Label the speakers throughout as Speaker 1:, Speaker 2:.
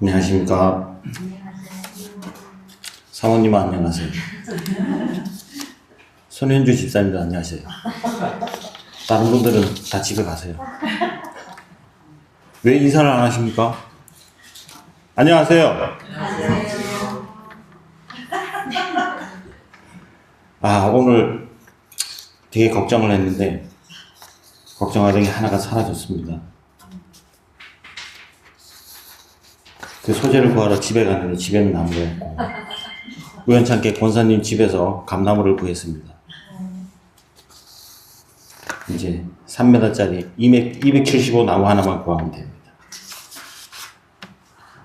Speaker 1: 안녕하십니까. 사모님 안녕하세요. 손현주 집사님도 안녕하세요. 다른 분들은 다 집에 가세요. 왜 인사를 안 하십니까? 안녕하세요. 오늘 되게 걱정을 했는데 걱정하던 게 하나가 사라졌습니다. 그 소재를 구하러 집에 갔는데 집에는 나무가 없고 우연찮게 권사님 집에서 감나무를 구했습니다. 이제 3m짜리 275 나무 하나만 구하면 됩니다.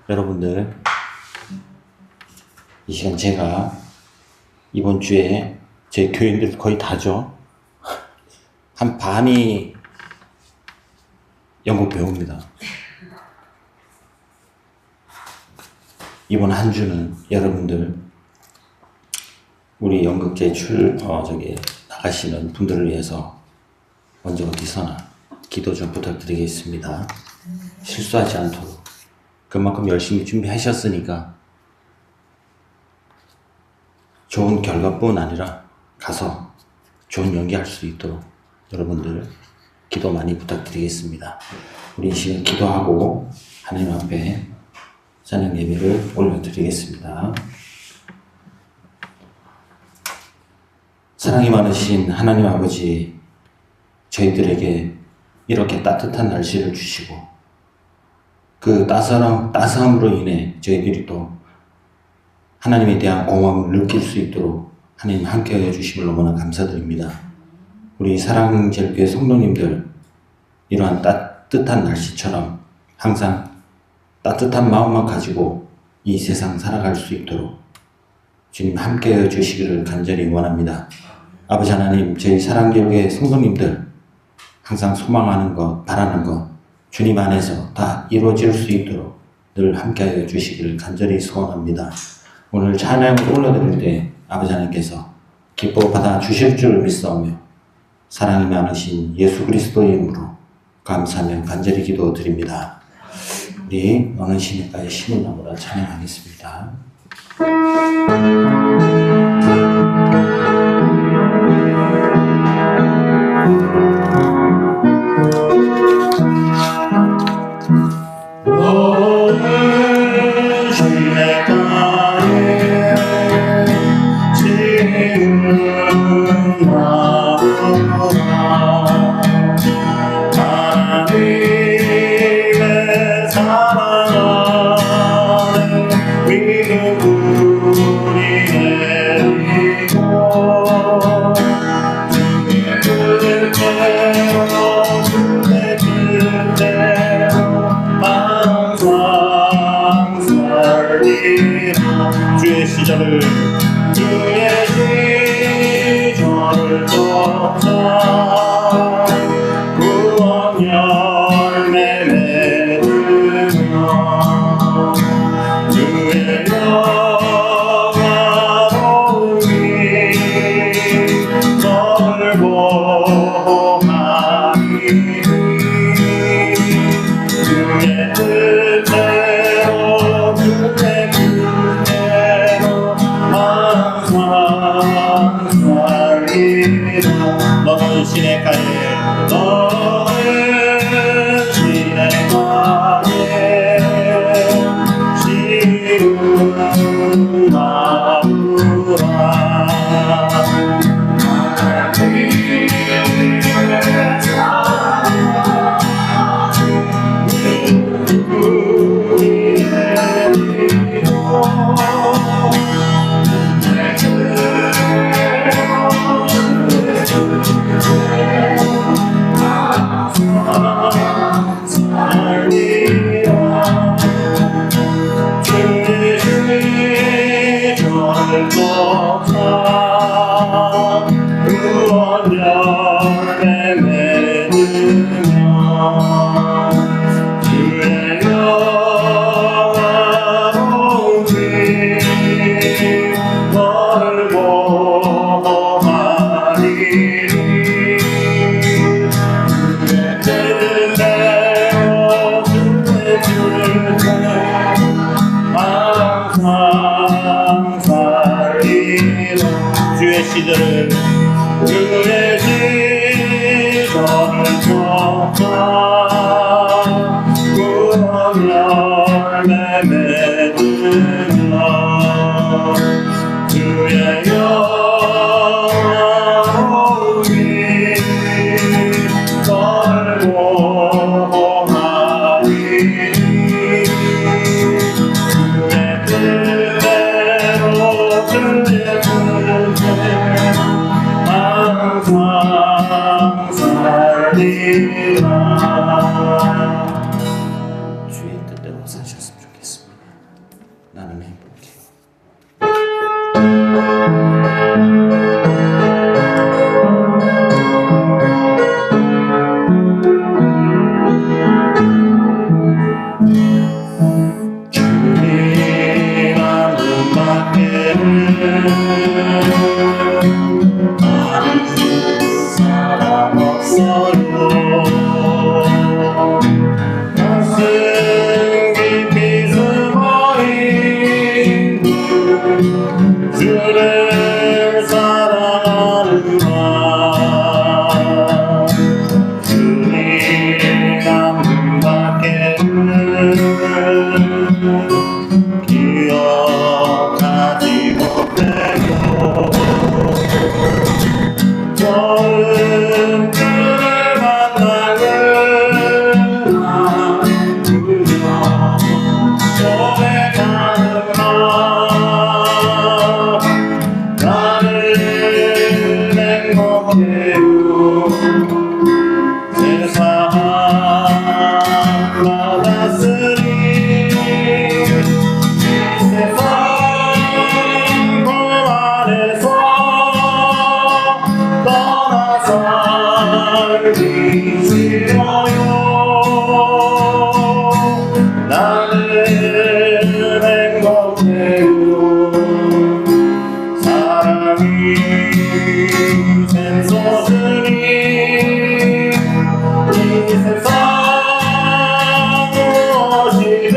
Speaker 1: 여러분들, 이 시간 제가 이번 주에 제 교인들 거의 다죠. 한 반이 영국 배웁니다. 이번 한 주는 여러분들 우리 연극제 나가시는 분들을 위해서 먼저 어디서나 기도 좀 부탁드리겠습니다. 실수하지 않도록 그만큼 열심히 준비하셨으니까 좋은 결과뿐 아니라 가서 좋은 연기할 수 있도록 여러분들 기도 많이 부탁드리겠습니다. 우리 이 시간 기도하고 하나님 앞에 찬양 예배를 올려드리겠습니다. 사랑이 많으신 하나님 아버지, 저희들에게 이렇게 따뜻한 날씨를 주시고 그 따스함으로 인해 저희들이 또 하나님에 대한 고마움을 느낄 수 있도록 하나님 함께하여 주심을 너무나 감사드립니다. 우리 사랑제일교회 성도님들 이러한 따뜻한 날씨처럼 항상 따뜻한 마음만 가지고 이 세상 살아갈 수 있도록 주님 함께해 주시기를 간절히 원합니다. 아버지 하나님, 저희 사랑교회 성도님들 항상 소망하는 것, 바라는 것 주님 안에서 다 이루어질 수 있도록 늘 함께해 주시기를 간절히 소원합니다. 오늘 찬양을 올려드릴 때 아버지 하나님께서 기뻐 받아 주실 줄 믿사오며 사랑이 많으신 예수 그리스도의 이름으로 감사하며 간절히 기도드립니다. 우리 어느 시니까의 신을 나무라 찬양하겠습니다. 주의 시절을 쫓아 구원 열매 맺으며 주의 영화로운 너를 보호하니 주의 뜻대로 주의 너는 신의 내뱉으며 주의 영원히 널 보호하리 주의 뜻대로 주의 뜻에 항상 살리라. 주의 뜻대로 사셨으면 좋겠습니다. 나는 행복해요. 주님 아는 밖에는 아는 사람 없어요. 가슴 깊이 숨어있는 주를 사랑하는가. 주님 아는 밖에는 기억하지 못해요. 처음 그를 만나는 한구여 전에 가는가. 나는 행복해요. 세상마다 쓰리 세상 그 안에서 떠나 살기 싫어요. 나는 행복해요. 사랑이 샘솟으니 이 세상 무엇이든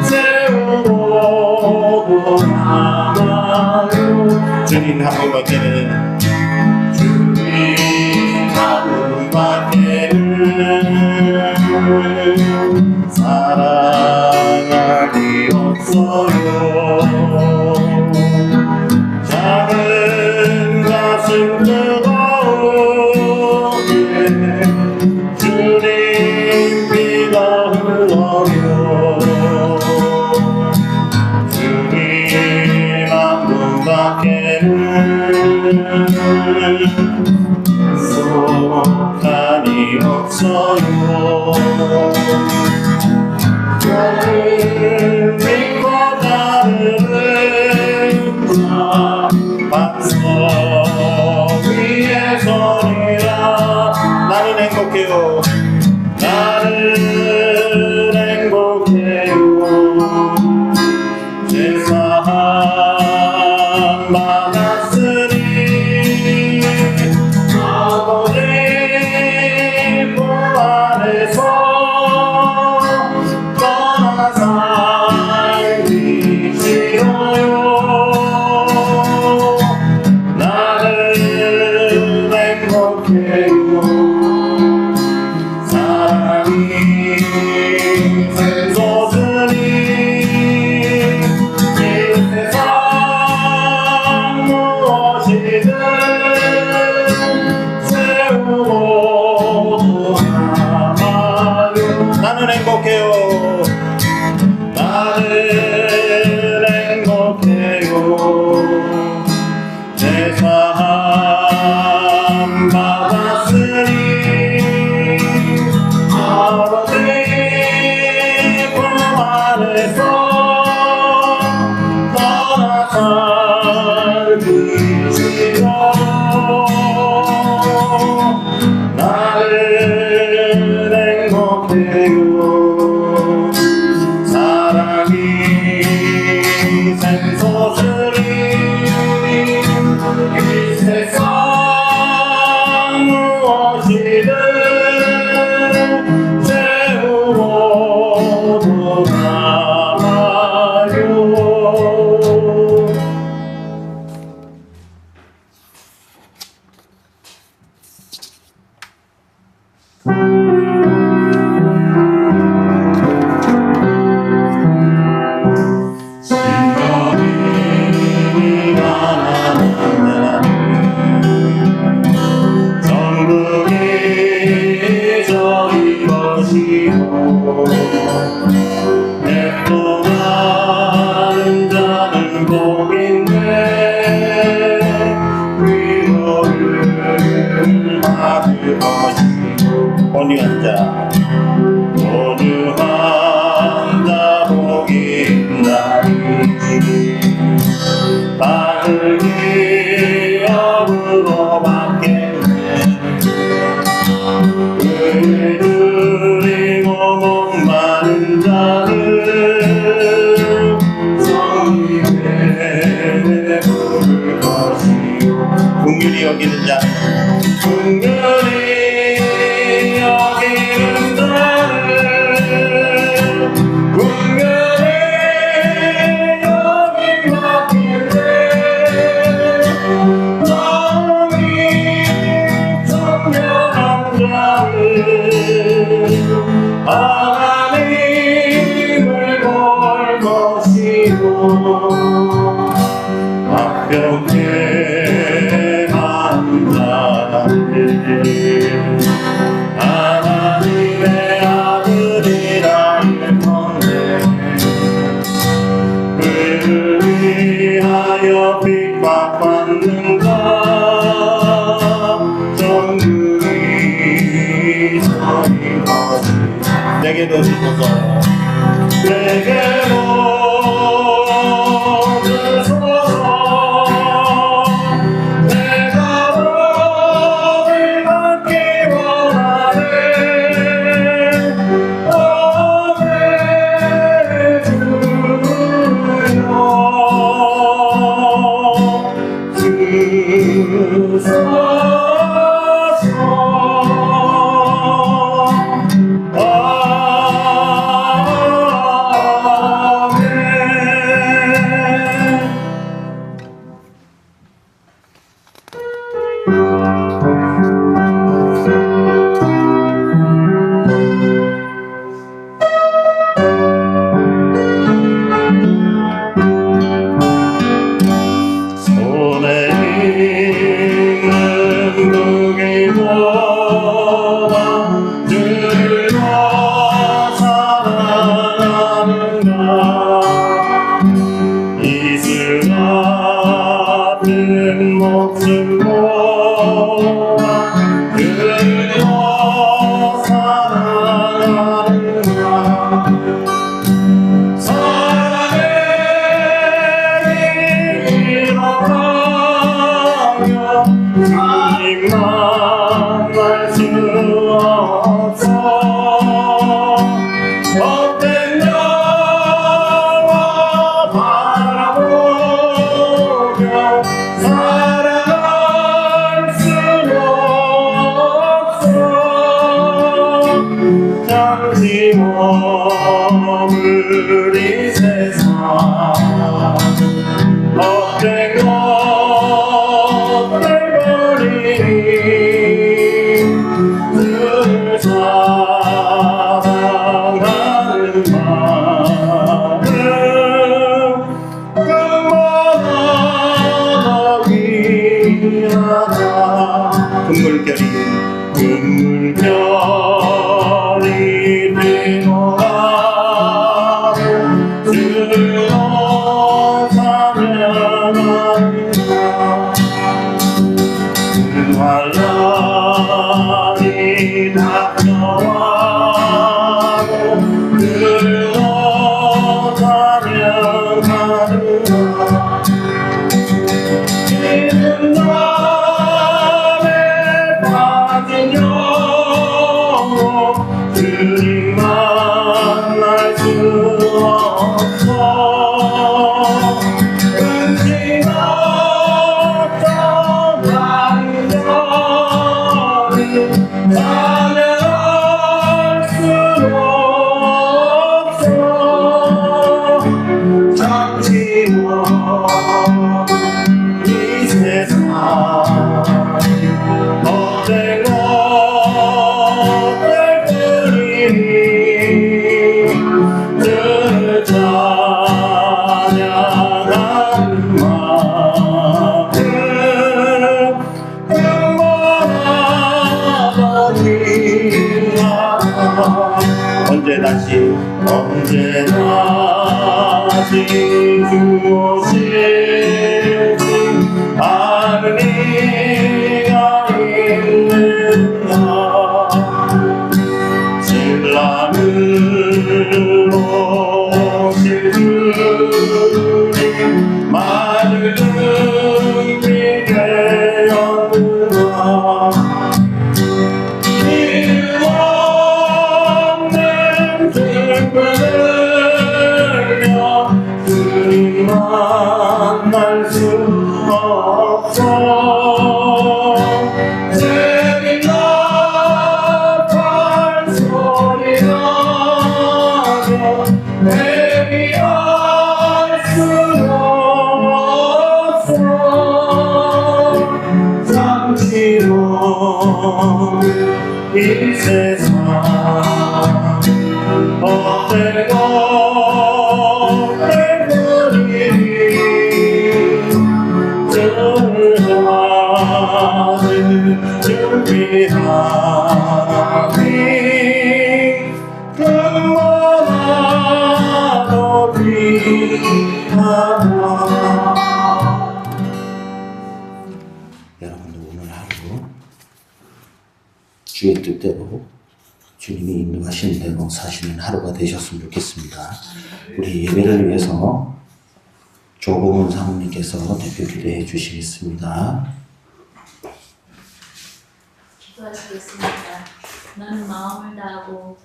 Speaker 1: 세우고도 남아요. 주님 한 분밖에는 주님 한 분밖에는 사랑하기 없어요. 작은 가슴 뜨거운데 주님 비가 흘러요. 주님 한 분밖에는 소탄이 없어요. 나를 믿고 따르는 자 반석 위에 서리라. 나는 행복해요. 나는 행복해요. 세상마다 쓰리 아버지 품 안에서 떠나 살기 싫어요. 나는 행복해요. 사랑이 샘솟으니 이 세상 무엇이든 세우고도 남아요. 나는 행복해요. 나는 행복해요. 내 삶 받았으니 아버지 품 안에서 떠나 살기 싫어요. 나는 행복해요. 사랑이 온유한 자 복이 있나니 땅을 기업으로 받겠네 의를 드리고 목마른 자를 성령의 부를 것이요 긍휼히 여기는 자 긍휼히 여기는 자를 긍휼히 여기는 너희 청량한 자를 하나님을 볼 것이요 합병케 한 자들 하나님의 아들이라 일컫네 그를 위하여 핍박받는가 정글이 서인 것이 내게도 주소서 내게도 머무리 세상 헛된 것을 버리니 늘 사랑하는 마음 그마다 귀하다 금물결이 환란이 닥쳐와도 들어 찬양하느라 이는 남에 빠진 영혼 주님 만날 수 없어 찬양할 수 없어 잠시 이 세상 헛된 것들 뿐이니 늘 찬양하는 마음 언제 다시 주오실지 아는 이가 있는가 회개할 수 없어 잠시로 이 세상 헛되고 행운 일이 저를 준비하니 금모나도 비하나. 여러분도 오늘 하루 주의 뜻대로 주님이 인도하시는 대로 사시는 하루가 되셨으면 좋겠습니다. 우리 예배를 위해서 조봉훈 사모님께서 대표 기도해 주시겠습니다.
Speaker 2: 기도하시겠습니다. 너는 마음을 다하고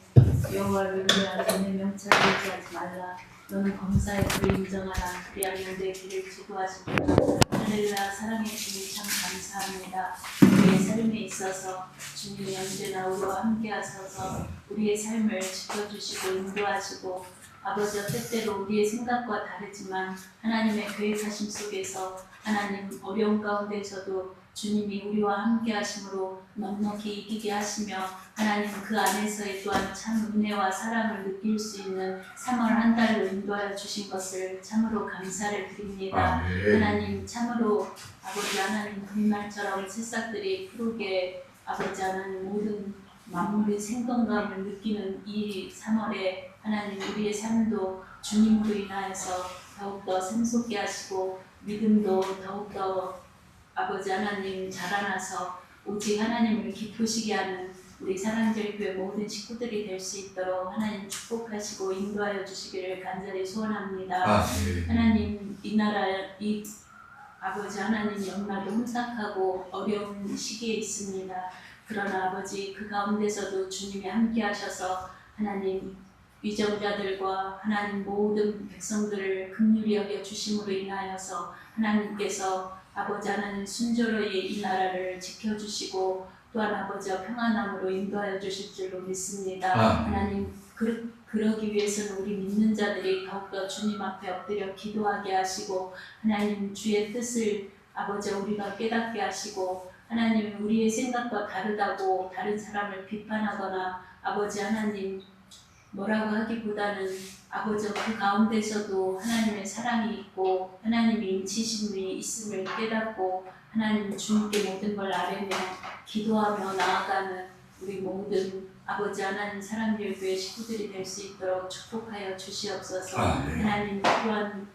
Speaker 2: 여호와를 위하여 내 명찰을 의지하지 말라. 너는 검사의 불을 인정하라. 그리하면 내 길을 지도하시리라. 할렐루야. 사랑의 주님 참 감사합니다. 우리의 삶에 있어서 주님이 언제나 우리와 함께 하셔서 우리의 삶을 지켜주시고 인도하시고 아버지 때때로 우리의 생각과 다르지만 하나님의 계획하심 속에서 하나님 어려운 가운데서도 주님이 우리와 함께 하심으로 넉넉히 이기게 하시며 하나님 그 안에서의 또한 참 은혜와 사랑을 느낄 수 있는 3월 한 달로 인도하여 주신 것을 참으로 감사를 드립니다. 하나님 참으로 아버지 하나님 금날처럼 새싹들이 푸르게 아버지 하나님 모든 만물의 생동감을 느끼는 이 3월에 하나님 우리의 삶도 주님으로 인하여서 더욱더 샘솟게 하시고 믿음도 더욱더 아버지 하나님 자라나서 오직 하나님을 기쁘시게 하는 우리 사랑제일교회 모든 식구들이 될 수 있도록 하나님 축복하시고 인도하여 주시기를 간절히 소원합니다. 하나님 이 나라 이 아버지 하나님 연말도 혼탁하고 어려운 시기에 있습니다. 그러나 아버지 그 가운데서도 주님이 함께 하셔서 하나님 위정자들과 하나님 모든 백성들을 긍휼히 여겨 주심으로 인하여서 하나님께서 아버지 하나님 순조로이 이 나라를 지켜주시고 또한 아버지와 평안함으로 인도하여 주실 줄로 믿습니다. 하나님 그러기 위해서는 우리 믿는 자들이 더욱더 주님 앞에 엎드려 기도하게 하시고 하나님 주의 뜻을 아버지 우리가 깨닫게 하시고 하나님 우리의 생각과 다르다고 다른 사람을 비판하거나 아버지 하나님 뭐라고 하기보다는 아버지 그 가운데서도 하나님의 사랑이 있고 하나님의 인치심이 있음을 깨닫고 하나님 주님께 모든 걸 아뢰며 기도하며 나아가는 우리 모든 아버지 하나님 사랑제일교회 식구들이 될 수 있도록 축복하여 주시옵소서. 하나님 또한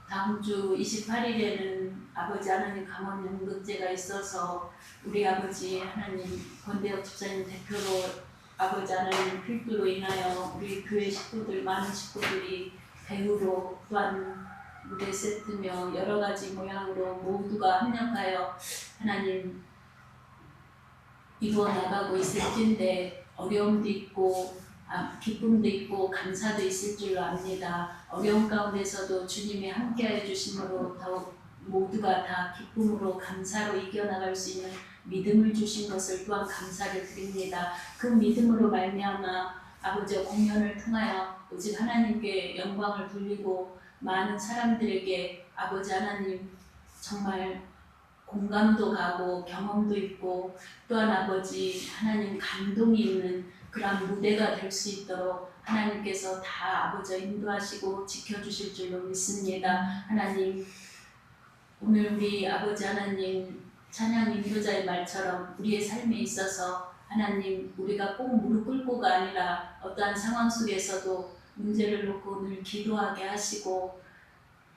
Speaker 2: 다음 주 28일에는 아버지 하나님 강원 연극제가 있어서 우리 아버지 하나님 권대혁 집사님 대표로 아버지 하나님 필두로 인하여 우리 교회 식구들 많은 식구들이 배우로 또한 무대 세트며 여러 가지 모양으로 모두가 합력하여 하나님 이루어 나가고 있을 텐데 어려움도 있고 기쁨도 있고 감사도 있을 줄로 압니다. 어려운 가운데서도 주님이 함께하여 주심으로 더욱 모두가 다 기쁨으로 감사로 이겨나갈 수 있는 믿음을 주신 것을 또한 감사를 드립니다. 그 믿음으로 말미암아 아버지 공연을 통하여 오직 하나님께 영광을 돌리고 많은 사람들에게 아버지 하나님 정말 공감도 가고 경험도 있고 또한 아버지 하나님 감동이 있는 그런 무대가 될 수 있도록 하나님께서 다 아버지 인도하시고 지켜주실 줄로 믿습니다. 하나님 오늘 우리 아버지 하나님 찬양 인도자의 말처럼 우리의 삶에 있어서 하나님 우리가 꼭 무릎 꿇고가 아니라 어떠한 상황 속에서도 문제를 놓고 오늘 기도하게 하시고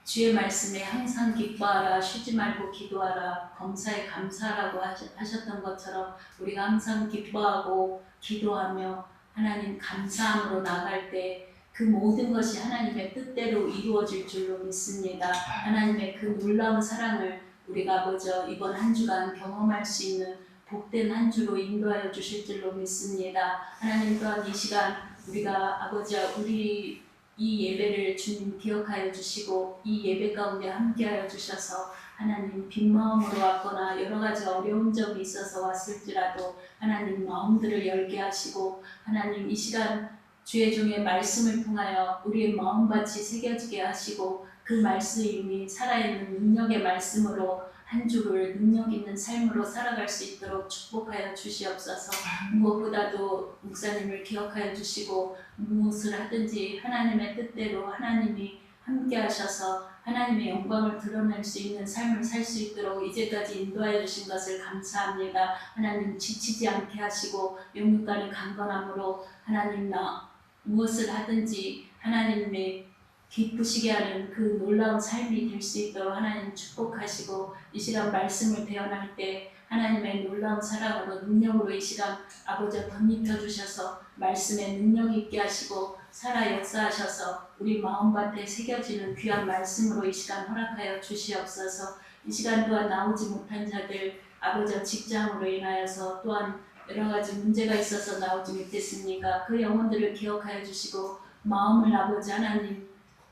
Speaker 2: 주의 말씀에 항상 기뻐하라 쉬지 말고 기도하라 범사에 감사하라고 하셨던 것처럼 우리가 항상 기뻐하고 기도하며 하나님 감사함으로 나갈 때 그 모든 것이 하나님의 뜻대로 이루어질 줄로 믿습니다. 하나님의 그 놀라운 사랑을 우리가 아버지 이번 한 주간 경험할 수 있는 복된 한 주로 인도하여 주실 줄로 믿습니다. 하나님 또한 이 시간 우리가 아버지 우리 이 예배를 주님 기억하여 주시고 이 예배 가운데 함께하여 주셔서 하나님 빈 마음으로 왔거나 여러 가지 어려운 점이 있어서 왔을지라도 하나님 마음들을 열게 하시고 하나님 이 시간 주의 종의 말씀을 통하여 우리의 마음밭이 새겨지게 하시고 그 말씀이 살아있는 능력의 말씀으로 한 주를 능력 있는 삶으로 살아갈 수 있도록 축복하여 주시옵소서. 무엇보다도 목사님을 기억하여 주시고 무엇을 하든지 하나님의 뜻대로 하나님이 함께 하셔서 하나님의 영광을 드러낼 수 있는 삶을 살 수 있도록 이제까지 인도하여 주신 것을 감사합니다. 하나님 지치지 않게 하시고 영육간의 강건함으로 하나님 나 무엇을 하든지 하나님의 기쁘시게 하는 그 놀라운 삶이 될 수 있도록 하나님 축복하시고 이 시간 말씀을 대언할 때 하나님의 놀라운 사랑으로 능력으로 이 시간 아버지 덧입혀 주셔서 말씀에 능력 있게 하시고 살아 역사하셔서 우리 마음밭에 새겨지는 귀한 말씀으로 이 시간 허락하여 주시옵소서. 이 시간 또한 나오지 못한 자들 아버지 직장으로 인하여서 또한 여러 가지 문제가 있어서 나오지 못했습니까? 그 영혼들을 기억하여 주시고 마음을 아버지 하나님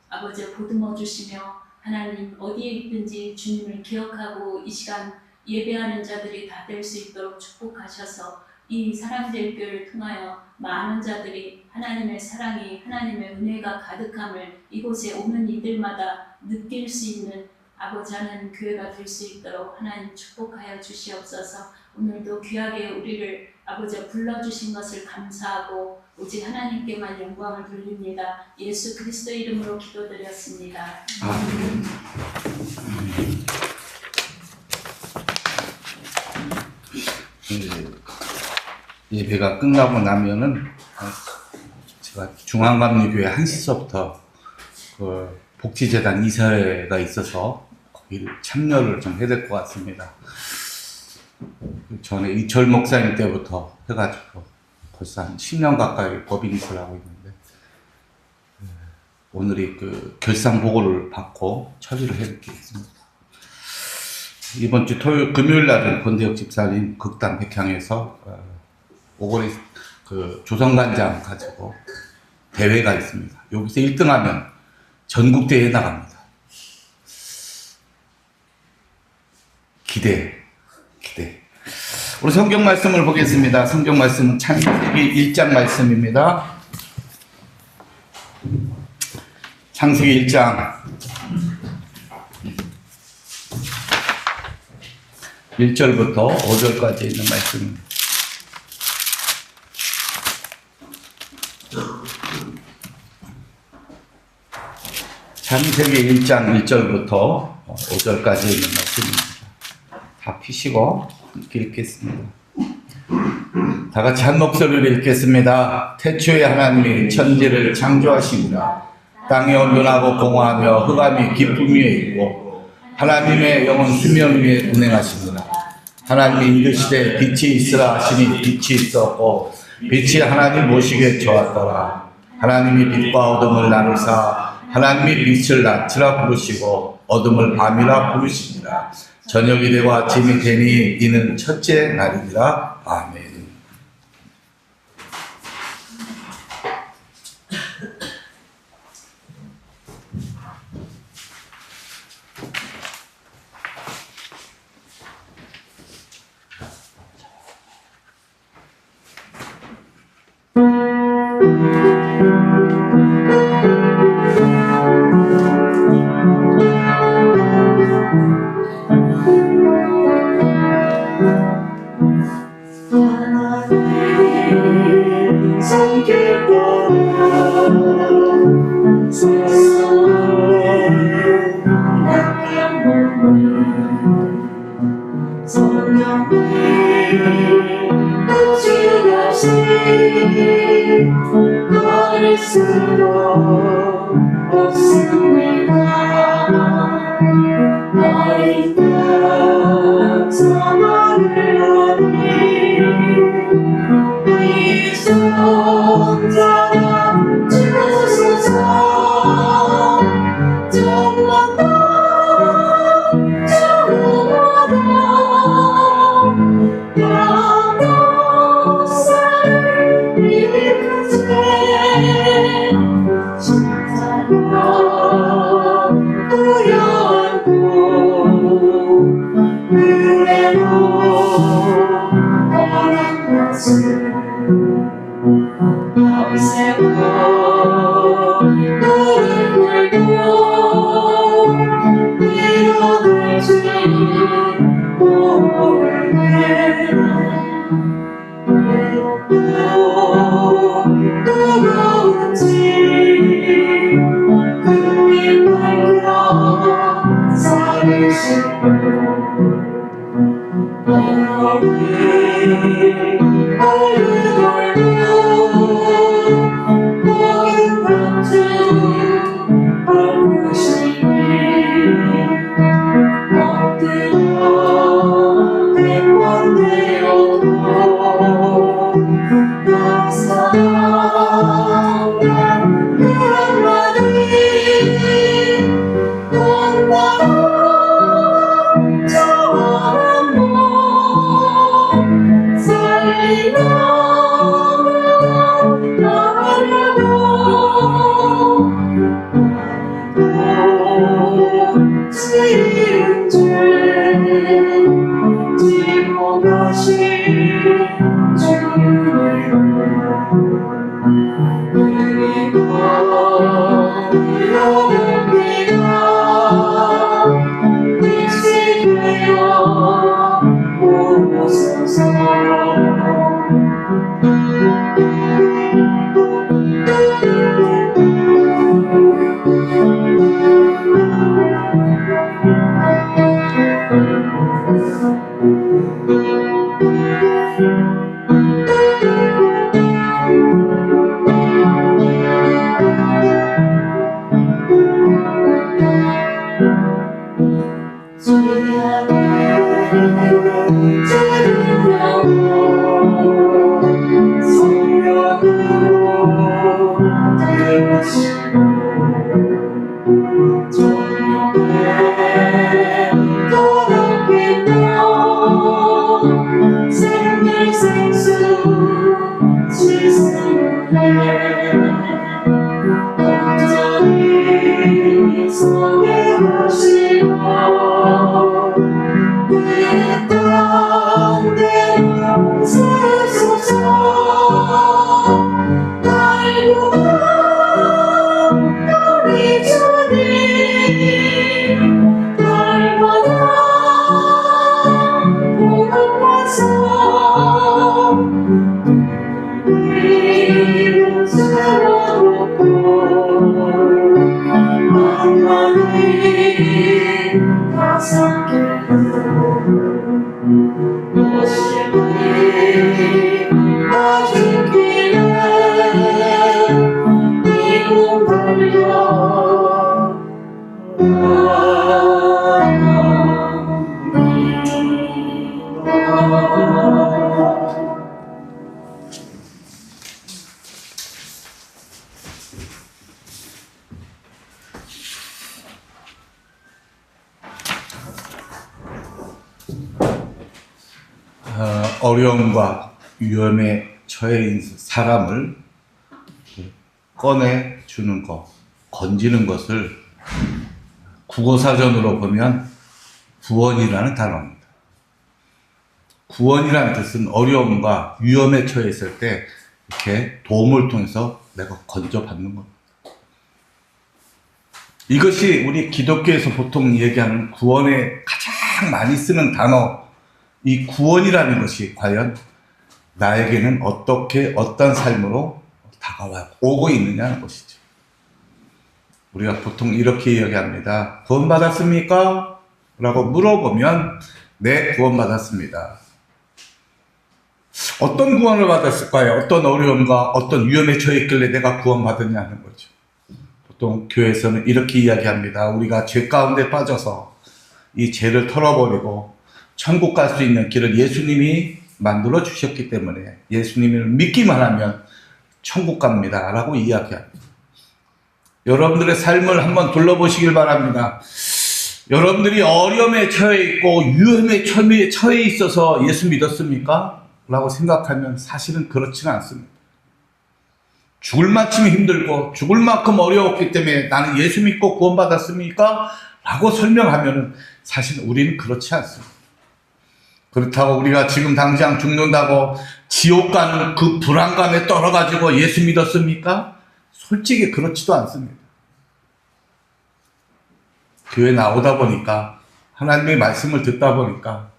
Speaker 2: 아버지 보듬어 주시며 하나님 어디에 있든지 주님을 기억하고 이 시간 예배하는 자들이 다 될 수 있도록 축복하셔서 이 사랑제일교회를 통하여 많은 자들이 하나님의 사랑이 하나님의 은혜가 가득함을 이곳에 오는 이들마다 느낄 수 있는 아버지 하나님 교회가 될 수 있도록 하나님 축복하여 주시옵소서. 오늘도 귀하게 우리를 아버지 불러주신 것을 감사하고 오직 하나님께만 영광을 돌립니다. 예수 그리스도 이름으로 기도드렸습니다.
Speaker 3: 아멘. 예배가 끝나고 나면은 제가 중앙감리교회 한시서부터 그 복지재단 이사회가 있어서 거기 참여를 좀 해야 될 것 같습니다. 전에 이철 목사님 때부터 해가지고 벌써 한 10년 가까이 법인이사를 하고 있는데 오늘이 그 결산 보고를 받고 처리를 해드리겠습니다. 이번 주 금요일 날은 권대혁 집사님 극단 백향에서 오거리 그 조선간장 가지고 대회가 있습니다. 여기서 1등하면 전국대회에 나갑니다. 기대. 우리 성경 말씀을 보겠습니다. 성경 말씀은 창세기 1장 말씀입니다. 창세기 1장 1절부터 5절까지 있는 말씀입니다. 창세기 1장 1절부터 5절까지 있는 말씀입니다. 다 피시고 함께 읽겠습니다. 다 같이 한 목소리로 읽겠습니다. 태초에 하나님이 천지를 창조하시니라. 땅이 온전하고 공허하며 흑암이 깊음 위에 있고 하나님의 영은 수면 위에 운행하십니다. 하나님이 이르시되 빛이 있으라 하시니 빛이 있었고 빛이 하나님 보시기에 좋았더라. 하나님이 빛과 어둠을 나누사 하나님이 빛을 낮이라 부르시고 어둠을 밤이라 부르십니다. 저녁이 되고 아침이 되니 이는 첫째 날이니라. 아멘.
Speaker 4: 성에 하시고 내 땅에 용서소서 날보다 우리 주님 날마다 보급하사 우리를 세워놓고 만만히 다섯 모심이 아주 길에 이곳 달려
Speaker 3: 어려움과 위험에 처해 있는 사람을 꺼내 주는 것, 건지는 것을 국어사전으로 보면 구원이라는 단어입니다. 구원이라는 뜻은 어려움과 위험에 처해 있을 때 이렇게 도움을 통해서 내가 건져받는 겁니다. 이것이 우리 기독교에서 보통 얘기하는 구원에 가장 많이 쓰는 단어, 이 구원이라는 것이 과연 나에게는 어떻게 어떤 삶으로 다가오고 있느냐는 것이죠. 우리가 보통 이렇게 이야기합니다. 구원받았습니까? 라고 물어보면 네, 구원받았습니다. 어떤 구원을 받았을까요? 어떤 어려움과 어떤 위험에 처해 있길래 내가 구원받았냐는 거죠. 보통 교회에서는 이렇게 이야기합니다. 우리가 죄 가운데 빠져서 이 죄를 털어버리고 천국 갈 수 있는 길을 예수님이 만들어 주셨기 때문에 예수님을 믿기만 하면 천국 갑니다 라고 이야기합니다. 여러분들의 삶을 한번 둘러보시길 바랍니다. 여러분들이 어려움에 처해 있고 위험에 처해 있어서 예수 믿었습니까? 라고 생각하면 사실은 그렇지는 않습니다. 죽을 만큼 힘들고 죽을 만큼 어려웠기 때문에 나는 예수 믿고 구원받았습니까? 라고 설명하면 사실 우리는 그렇지 않습니다. 그렇다고 우리가 지금 당장 죽는다고 지옥 가는 그 불안감에 떨어가지고 예수 믿었습니까? 솔직히 그렇지도 않습니다. 교회 나오다 보니까 하나님의 말씀을 듣다 보니까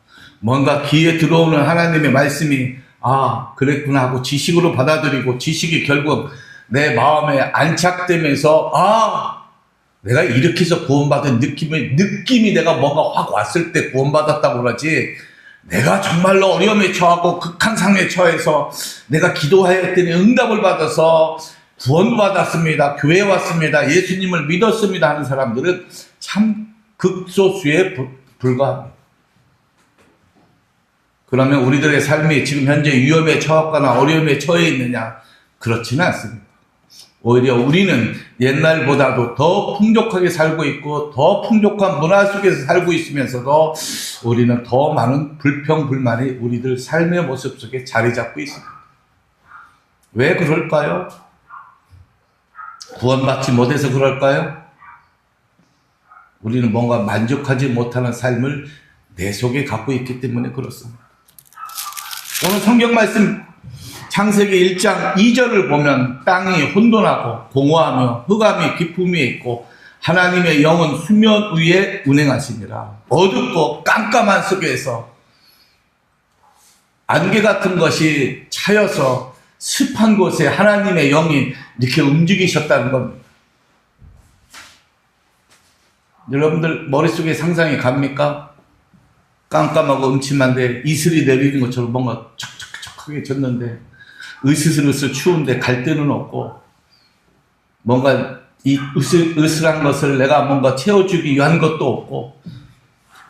Speaker 3: 뭔가 귀에 들어오는 하나님의 말씀이 아 그랬구나 하고 지식으로 받아들이고 지식이 결국 내 마음에 안착되면서 아 내가 이렇게 해서 구원받은 느낌이 내가 뭔가 확 왔을 때 구원받았다고 그러지 내가 정말로 어려움에 처하고 극한 상황에 처해서 내가 기도하였더니 응답을 받아서 구원받았습니다. 교회에 왔습니다. 예수님을 믿었습니다 하는 사람들은 참 극소수에 불과합니다. 그러면 우리들의 삶이 지금 현재 위험에 처했거나 어려움에 처해 있느냐? 그렇지는 않습니다. 오히려 우리는 옛날보다도 더 풍족하게 살고 있고 더 풍족한 문화 속에서 살고 있으면서도 우리는 더 많은 불평불만이 우리들 삶의 모습 속에 자리 잡고 있습니다. 왜 그럴까요? 구원받지 못해서 그럴까요? 우리는 뭔가 만족하지 못하는 삶을 내 속에 갖고 있기 때문에 그렇습니다. 오늘 성경 말씀 창세기 1장 2절을 보면 땅이 혼돈하고 공허하며 흑암이 깊음 위에 있고 하나님의 영은 수면 위에 운행하시니라. 어둡고 깜깜한 속에서 안개 같은 것이 차여서 습한 곳에 하나님의 영이 이렇게 움직이셨다는 겁니다. 여러분들 머릿속에 상상이 갑니까? 깜깜하고 음침한데 이슬이 내리는 것처럼 뭔가 촉촉촉하게 졌는데 으스스르스 추운데 갈 데는 없고 뭔가 이 으슬한 것을 내가 뭔가 채워주기 위한 것도 없고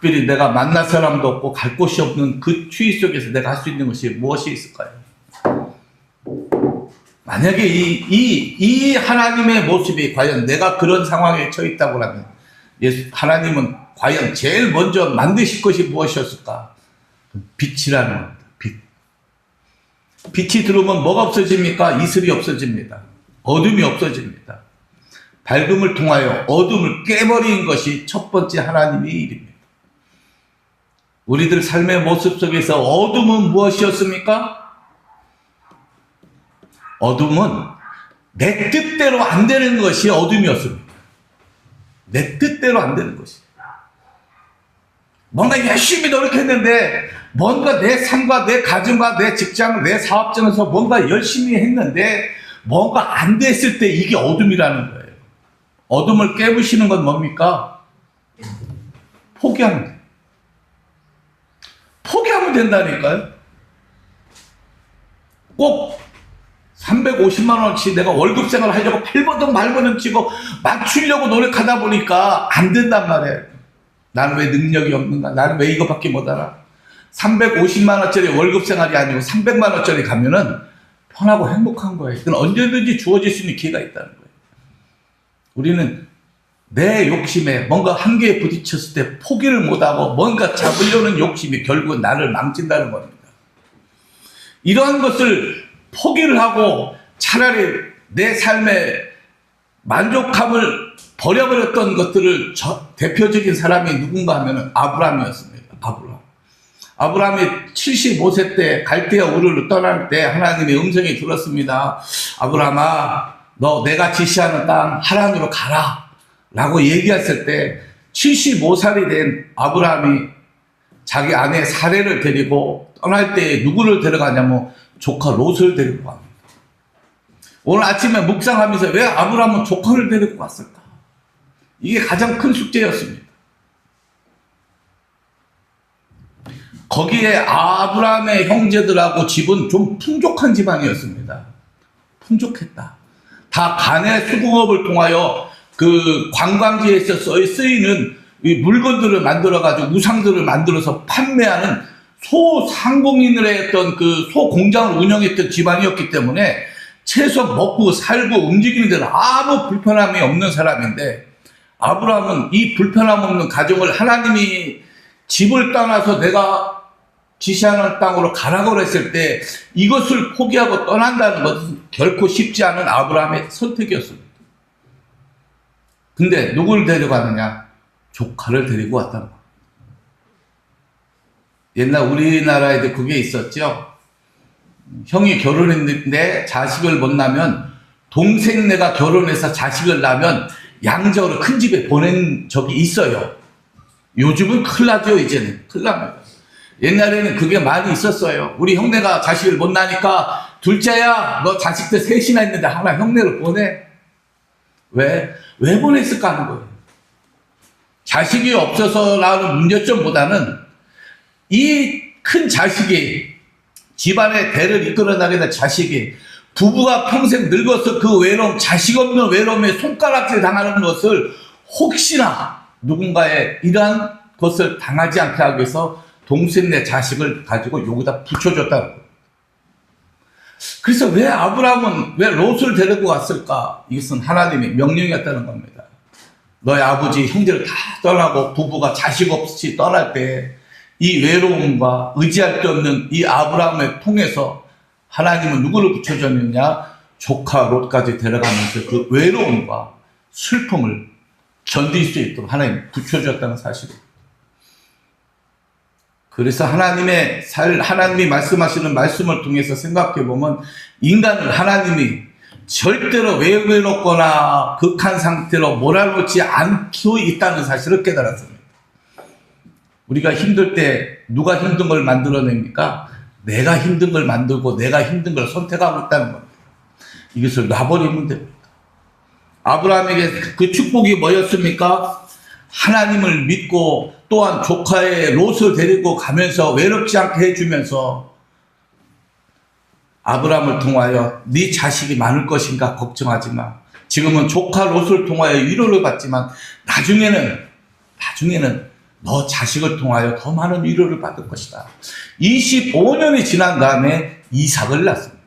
Speaker 3: 특별히 내가 만날 사람도 없고 갈 곳이 없는 그 추위 속에서 내가 할 수 있는 것이 무엇이 있을까요? 만약에 이 하나님의 모습이 과연 내가 그런 상황에 처해 있다고 하면 하나님은 과연 제일 먼저 만드실 것이 무엇이었을까? 빛이라는 겁니다. 빛이 들어오면 뭐가 없어집니까? 이슬이 없어집니다. 어둠이 없어집니다. 밝음을 통하여 어둠을 깨버린 것이 첫 번째 하나님의 일입니다. 우리들 삶의 모습 속에서 어둠은 무엇이었습니까? 어둠은 내 뜻대로 안 되는 것이 어둠이었습니다. 내 뜻대로 안 되는 것이. 뭔가 열심히 노력했는데, 뭔가 내 삶과 내 가정과 내 직장, 내 사업장에서 뭔가 열심히 했는데, 뭔가 안 됐을 때 이게 어둠이라는 거예요. 어둠을 깨부시는 건 뭡니까? 포기하면 돼요. 포기하면 된다니까요. 꼭 350만원어치 내가 월급 생활을 하려고 팔버둥 말버둥 치고 맞추려고 노력하다 보니까 안 된단 말이에요. 나는 왜 능력이 없는가? 나는 왜 이거밖에 못하나? 350만원짜리 월급 생활이 아니고 300만원짜리 가면은 편하고 행복한 거예요. 그건 언제든지 주어질 수 있는 기회가 있다는 거예요. 우리는 내 욕심에 뭔가 한계에 부딪혔을 때 포기를 못하고 뭔가 잡으려는 욕심이 결국은 나를 망친다는 겁니다. 이러한 것을 포기를 하고 차라리 내 삶의 만족함을 버려버렸던 것들을 대표적인 사람이 누군가 하면 아브라함이었습니다. 아브라함이 75세 때 갈대아 우르를 떠날 때 하나님의 음성이 들었습니다. 아브라함아, 너 내가 지시하는 땅 하란으로 가라 라고 얘기했을 때 75살이 된 아브라함이 자기 아내 사레를 데리고 떠날 때 누구를 데려가냐면 조카 롯을 데리고 갑니다. 오늘 아침에 묵상하면서 왜 아브라함은 조카를 데리고 갔을까? 이게 가장 큰 숙제였습니다. 거기에 아브라함의 형제들하고 집은 좀 풍족한 집안이었습니다. 풍족했다. 다 간의 수공업을 통하여 그 관광지에서 쓰이는 이 물건들을 만들어가지고 우상들을 만들어서 판매하는 소상공인을 했던 그 소공장을 운영했던 집안이었기 때문에 최소 먹고 살고 움직이는 데는 아무 불편함이 없는 사람인데, 아브라함은 이 불편함 없는 가정을 하나님이 집을 떠나서 내가 지시하는 땅으로 가라고 했을 때 이것을 포기하고 떠난다는 것은 결코 쉽지 않은 아브라함의 선택이었습니다. 근데 누구를 데려가느냐? 조카를 데리고 왔다는 거예요. 옛날 우리나라에도 그게 있었죠. 형이 결혼했는데 자식을 못 낳으면 동생네가 결혼해서 자식을 낳으면 양적으로 큰 집에 보낸 적이 있어요. 요즘은 큰일 나죠. 이제는 큰일 납니다. 옛날에는 그게 많이 있었어요. 우리 형네가 자식을 못 낳으니까 둘째야 너 자식들 셋이나 했는데 하나 형네를 보내. 왜 보냈을까 하는 거예요. 자식이 없어서라는 문제점보다는 이 큰 자식이 집안의 대를 이끌어나게 된 자식이 부부가 평생 늙어서 그 외로움, 자식 없는 외로움에 손가락질 당하는 것을 혹시나 누군가의 이러한 것을 당하지 않게 하기 위해서 동생네 자식을 가지고 여기다 붙여줬다는 거예요. 그래서 왜 아브라함은 왜 롯을 데리고 갔을까? 이것은 하나님의 명령이었다는 겁니다. 너희 아버지 형제를 다 떠나고 부부가 자식 없이 떠날 때 이 외로움과 의지할 데 없는 이 아브라함을 통해서 하나님은 누구를 붙여줬느냐? 조카 롯까지 데려가면서 그 외로움과 슬픔을 견딜 수 있도록 하나님 붙여줬다는 사실입니다. 그래서 하나님이 말씀하시는 말씀을 통해서 생각해 보면 인간은 하나님이 절대로 외롭거나 극한 상태로 몰아놓지 않고 있다는 사실을 깨달았습니다. 우리가 힘들 때 누가 힘든 걸 만들어냅니까? 내가 힘든 걸 만들고 내가 힘든 걸 선택하고 있다는 겁니다. 이것을 놔버리면 됩니다. 아브라함에게 그 축복이 뭐였습니까? 하나님을 믿고 또한 조카의 롯을 데리고 가면서 외롭지 않게 해주면서 아브라함을 통하여 네 자식이 많을 것인가 걱정하지 마. 지금은 조카 롯을 통하여 위로를 받지만 나중에는 너 자식을 통하여 더 많은 위로를 받을 것이다. 25년이 지난 다음에 이삭을 낳습니다.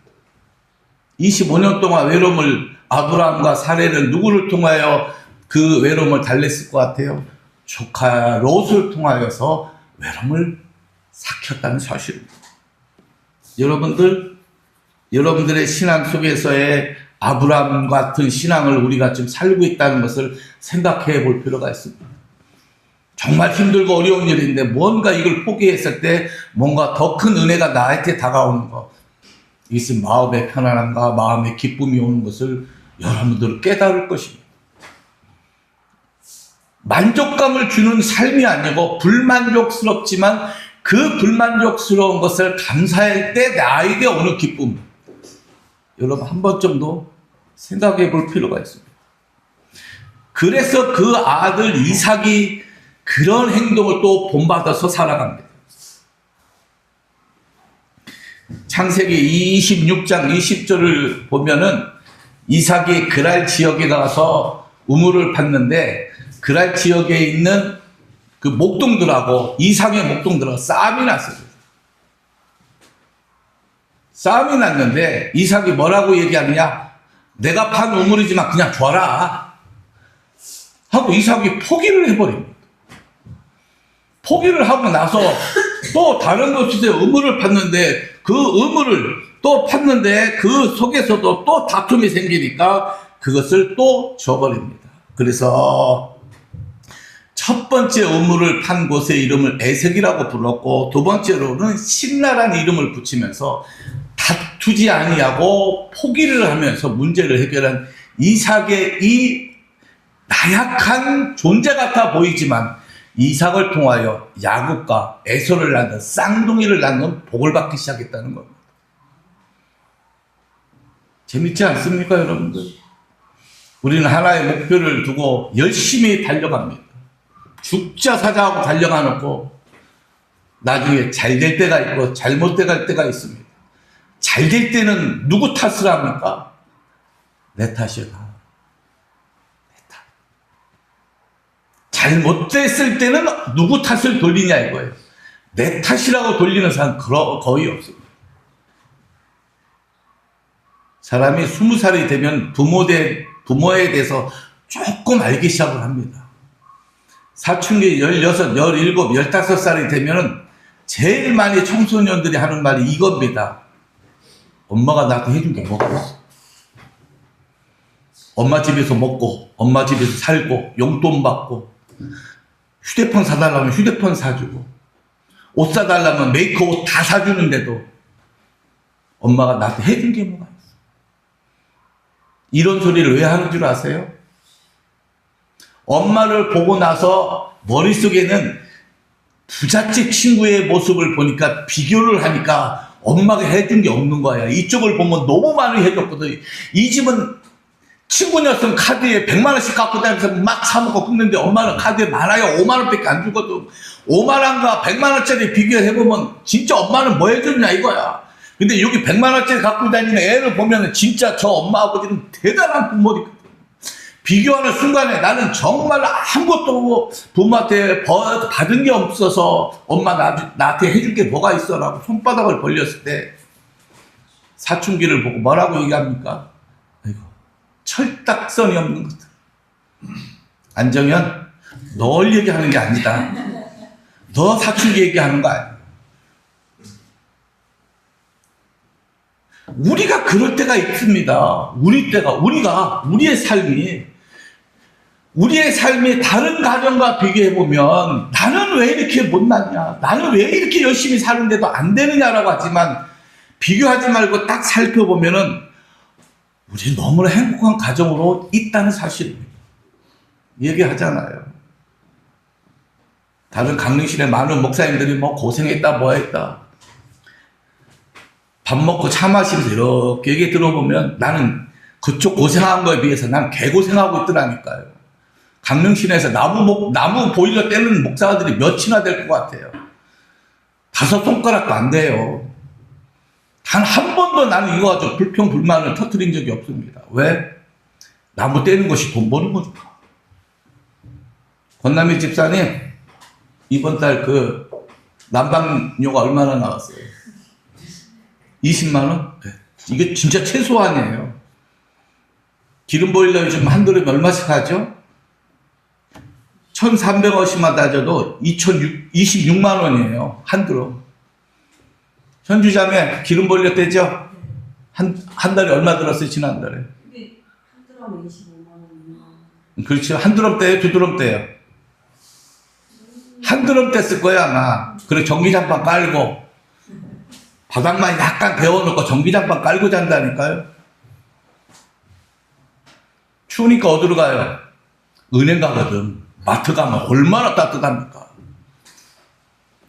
Speaker 3: 25년 동안 외로움을 아브라함과 사레는 누구를 통하여 그 외로움을 달랬을 것 같아요? 조카 롯을 통하여서 외로움을 삭혔다는 사실입니다. 여러분들의 신앙 속에서의 아브라함 같은 신앙을 우리가 지금 살고 있다는 것을 생각해 볼 필요가 있습니다. 정말 힘들고 어려운 일인데 뭔가 이걸 포기했을 때 뭔가 더 큰 은혜가 나한테 다가오는 것, 이것은 마음의 편안함과 마음의 기쁨이 오는 것을 여러분들은 깨달을 것입니다. 만족감을 주는 삶이 아니고 불만족스럽지만 그 불만족스러운 것을 감사할 때 나에게 오는 기쁨, 여러분 한 번 정도 생각해 볼 필요가 있습니다. 그래서 그 아들 이삭이 그런 행동을 또 본받아서 살아갑니다. 창세기 26장 20절을 보면은 이삭이 그랄 지역에 가서 우물을 팠는데 그랄 지역에 있는 그 목동들하고 이삭의 목동들하고 싸움이 났어요. 싸움이 났는데 이삭이 뭐라고 얘기하느냐? 내가 판 우물이지만 그냥 줘라 하고 이삭이 포기를 해버립니다. 포기를 하고 나서 또 다른 곳에서 우물을 팠는데 그 우물을 또 팠는데 그 속에서도 또 다툼이 생기니까 그것을 또 줘버립니다. 그래서 첫 번째 우물을 판 곳의 이름을 에색이라고 불렀고 두 번째로는 신라라는 이름을 붙이면서 다투지 아니하고 포기를 하면서 문제를 해결한 이삭의 이 나약한 존재 같아 보이지만 이삭을 통하여 야곱과 에서를 낳는 쌍둥이를 낳는 복을 받기 시작했다는 겁니다. 재밌지 않습니까, 여러분들? 우리는 하나의 목표를 두고 열심히 달려갑니다. 죽자 사자하고 달려가 놓고 나중에 잘 될 때가 있고 잘못될 때가 있습니다. 잘 될 때는 누구 탓을 합니까? 내 탓이다. 내 탓. 잘못됐을 때는 누구 탓을 돌리냐 이거예요. 내 탓이라고 돌리는 사람 거의 없습니다. 사람이 20살이 되면 부모에 대해서 조금 알기 시작을 합니다. 사춘기 16, 17, 15살이 되면은 제일 많이 청소년들이 하는 말이 이겁니다. 엄마가 나한테 해준 게 뭐가 있어? 엄마 집에서 먹고, 엄마 집에서 살고, 용돈 받고, 휴대폰 사달라면 휴대폰 사주고, 옷 사달라면 메이크업 옷 다 사주는데도 엄마가 나한테 해준 게 뭐가 있어? 이런 소리를 왜 하는 줄 아세요? 엄마를 보고 나서 머릿속에는 부잣집 친구의 모습을 보니까 비교를 하니까 엄마가 해준 게 없는 거야. 이쪽을 보면 너무 많이 해줬거든. 이 집은 친구였으면 카드에 100만 원씩 갖고 다니면서 막 사먹고 끊는데 엄마는 카드에 많아야 5만 원밖에 안 주거든. 5만 원과 100만 원짜리 비교해보면 진짜 엄마는 뭐 해줬냐 이거야. 근데 여기 100만 원짜리 갖고 다니는 애를 보면 진짜 저 엄마 아버지는 대단한 부모니까. 비교하는 순간에 나는 정말 아무것도 부모한테 받은 게 없어서 엄마 나한테 해줄 게 뭐가 있어 라고 손바닥을 벌렸을 때 사춘기를 보고 뭐라고 얘기합니까? 아이고, 철딱선이 없는 것들. 안정현, 널 얘기하는 게 아니다. 너 사춘기 얘기하는 거 아니야. 우리가 그럴 때가 있습니다. 우리의 삶이 다른 가정과 비교해보면 나는 왜 이렇게 못났냐, 나는 왜 이렇게 열심히 사는데도 안 되느냐라고 하지만 비교하지 말고 딱 살펴보면은 우리 너무나 행복한 가정으로 있다는 사실입니다. 얘기하잖아요. 다른 강릉시내 많은 목사님들이 뭐 고생했다 뭐 했다 밥 먹고 차 마시면서 이렇게 얘기 들어보면 나는 그쪽 고생한 거에 비해서 난 개고생하고 있더라니까요. 강릉시내에서 나무 보일러 떼는 목사들이 몇이나 될 것 같아요. 5 손가락도 안 돼요. 단 한 번도 나는 이거 가지고 불평 불만을 터뜨린 적이 없습니다. 왜? 나무 떼는 것이 돈 버는 거니까. 권남희 집사님 이번 달 그 난방료가 얼마나 나왔어요? 20만 원? 네. 이게 진짜 최소한이에요. 기름 보일러 요즘 한 드럼에 얼마씩 하죠? 1,300원씩만 따져도 26만 원이에요. 한 드럼. 현주자매 기름 보일러 떼죠? 한 달에 얼마 들었어요? 지난달에?
Speaker 5: 번에 25만 원이면
Speaker 3: 그렇죠. 한 드럼 떼요, 두 드럼 떼요. 한 드럼 뗐을 거야, 아마. 그래, 전기장판 깔고, 바닥만 약간 데워놓고 전기장판 깔고 잔다니까요. 추우니까 어디로 가요? 은행 가거든. 마트 가면 얼마나 따뜻합니까?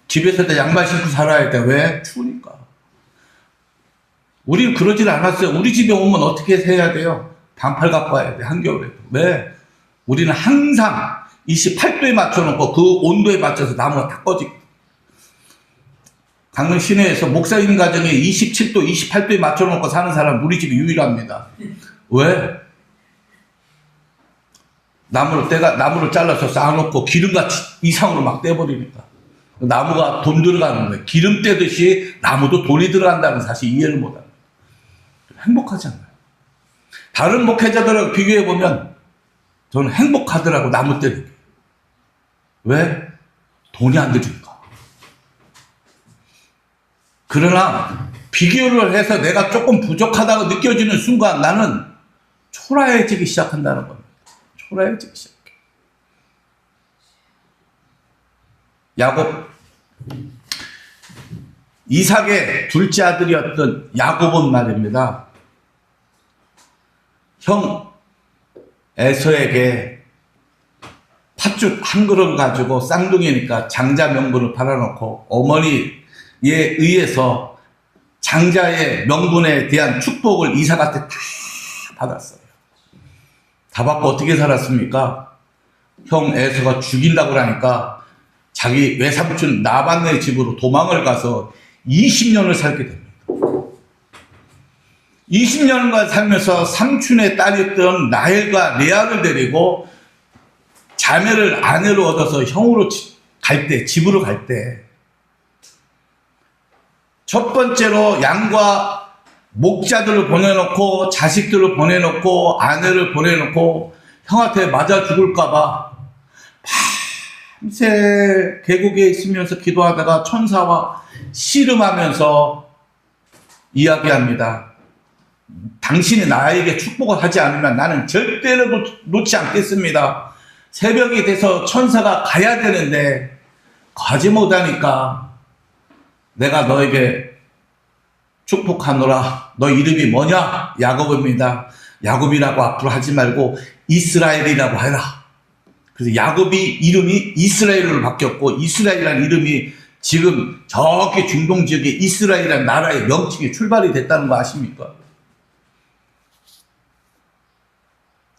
Speaker 3: 집에서도 양말 신고 살아야 돼. 왜? 추우니까. 우리는 그러질 않았어요. 우리 집에 오면 어떻게 해야 돼요? 반팔 갖고 와야 돼. 한겨울에. 왜? 우리는 항상 28도에 맞춰놓고 그 온도에 맞춰서 나무가 다 꺼지고. 강릉 시내에서 목사님 가정에 27도, 28도에 맞춰놓고 사는 사람 우리 집이 유일합니다. 왜? 나무를 잘라서 쌓아놓고 기름같이 이상으로 막 떼버리니까. 나무가 돈 들어가는 거예요. 기름 떼듯이 나무도 돈이 들어간다는 사실 이해를 못합니다. 행복하지 않나요? 다른 목회자들하고 비교해보면 저는 행복하더라고, 나무 떼는 게. 왜? 돈이 안 들으니까. 그러나 비교를 해서 내가 조금 부족하다고 느껴지는 순간 나는 초라해지기 시작한다는 겁니다. 초라해지기 시작해. 야곱, 이삭의 둘째 아들이었던 야곱은 말입니다. 형 에서에게 팥죽 한 그릇 가지고 쌍둥이니까 장자 명분을 팔아놓고 어머니에 의해서 장자의 명분에 대한 축복을 이삭한테 다 받았어요. 다 받고 어떻게 살았습니까? 형 에서가 죽인다고 그러니까 자기 외삼촌 나반네 집으로 도망을 가서 20년을 살게 됩니다. 20년간 살면서 삼촌의 딸이었던 라헬과 레아를 데리고 자매를 아내로 얻어서 형으로 갈 때, 집으로 갈 때, 첫 번째로 양과 목자들을 보내놓고, 자식들을 보내놓고, 아내를 보내놓고, 형한테 맞아 죽을까봐, 밤새 계곡에 있으면서 기도하다가 천사와 씨름하면서 이야기합니다. 당신이 나에게 축복을 하지 않으면 나는 절대로 놓지 않겠습니다. 새벽이 돼서 천사가 가야 되는데 가지 못하니까 내가 너에게 축복하노라. 너 이름이 뭐냐? 야곱입니다. 야곱이라고 앞으로 하지 말고 이스라엘이라고 해라. 그래서 야곱이 이름이 이스라엘로 바뀌었고, 이스라엘이라는 이름이 지금 저기 중동 지역에 이스라엘이라는 나라의 명칭이 출발이 됐다는 거 아십니까?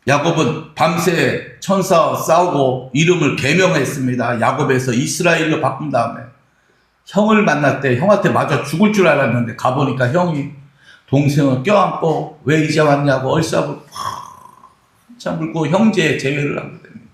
Speaker 3: 야곱은 밤새 천사와 싸우고 이름을 개명했습니다. 야곱에서 이스라엘로 바꾼 다음에 형을 만날 때 형한테 맞아 죽을 줄 알았는데 가보니까 형이 동생을 껴안고 왜 이제 왔냐고 얼싸불고 한참 물고 형제의 제외를 하게 됩니다.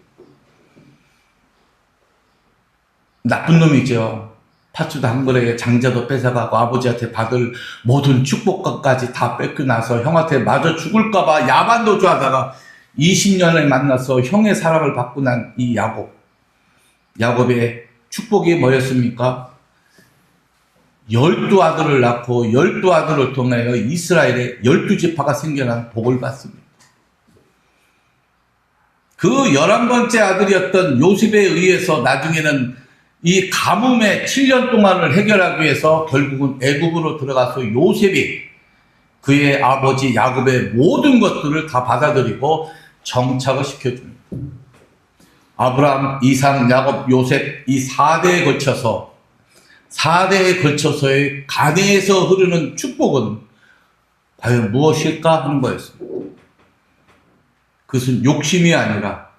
Speaker 3: 나쁜 놈이죠. 팥주도 한 그릇에 장자도 뺏어가고 아버지한테 받을 모든 축복까지 다 뺏고 나서 형한테 맞아 죽을까봐 야반도주하다가 20년을 만나서 형의 사랑을 받고 난 이 야곱. 야곱의 축복이 뭐였습니까? 12아들을 낳고 12아들을 통하여 이스라엘에 12지파가 생겨난 복을 받습니다. 그 11번째 아들이었던 요셉에 의해서 나중에는 이 가뭄의 7년 동안을 해결하기 위해서 결국은 애굽으로 들어가서 요셉이 그의 아버지 야곱의 모든 것들을 다 받아들이고 정착을 시켜줍니다. 아브라함, 이삭, 야곱, 요셉 이 4대에 걸쳐서의 가내에서 흐르는 축복은 과연 무엇일까 하는 거였습니다. 그것은 욕심이 아니라